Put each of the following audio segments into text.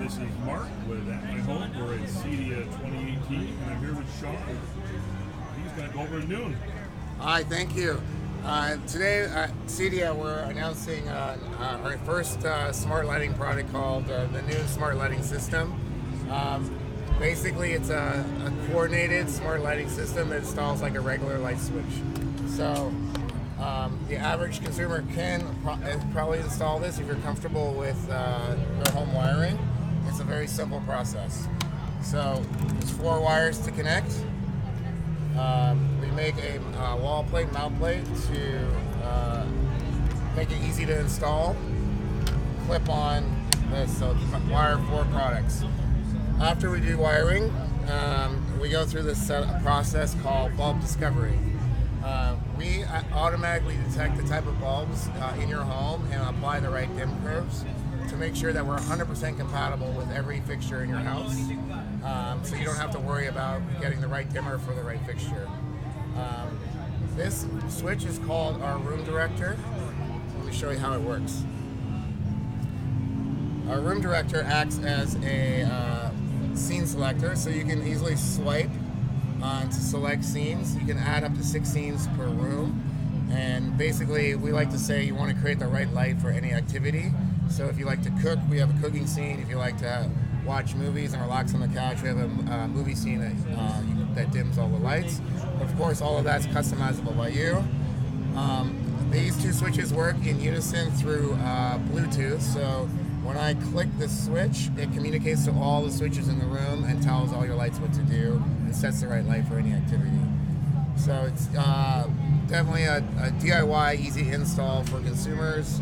This is Mark with At My Home. We're at CEDIA 2018, and I'm here with Sean. He's going to go over at noon. Hi, thank you. Today at CEDIA we're announcing our first smart lighting product called the new smart lighting system. Basically, it's a coordinated smart lighting system that installs like a regular light switch. So the average consumer can probably install this if you're comfortable with their home wiring. It's a very simple process. So there's 4 wires to connect. We make a wall plate, mount plate to make it easy to install. Clip on this, so wire 4 products. After we do wiring, we go through this process called bulb discovery. We automatically detect the type of bulbs in your home and apply the right dim curves to make sure that we're 100% compatible with every fixture in your house. So you don't have to worry about getting the right dimmer for the right fixture. This switch is called our room director. Let me show you how it works. Our room director acts as a scene selector, so you can easily swipe to select scenes. You can add up to 6 scenes per room, and basically we like to say you want to create the right light for any activity. So if you like to cook, we have a cooking scene. If you like to watch movies and relax on the couch, we have a movie scene that dims all the lights. Of course, all of that's customizable by you. These 2 switches work in unison through Bluetooth, so when I click this switch, it communicates to all the switches in the room and tells all your lights what to do and sets the right light for any activity. So it's definitely a DIY, easy install for consumers.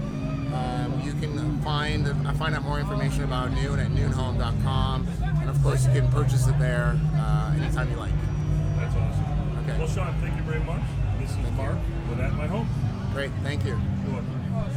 You can find out more information about Noon at noonhome.com, and of course you can purchase it there anytime you like. That's awesome. Okay. Well, Sean, thank you very much. This is Mark with At My Home. Great, thank you. You're welcome.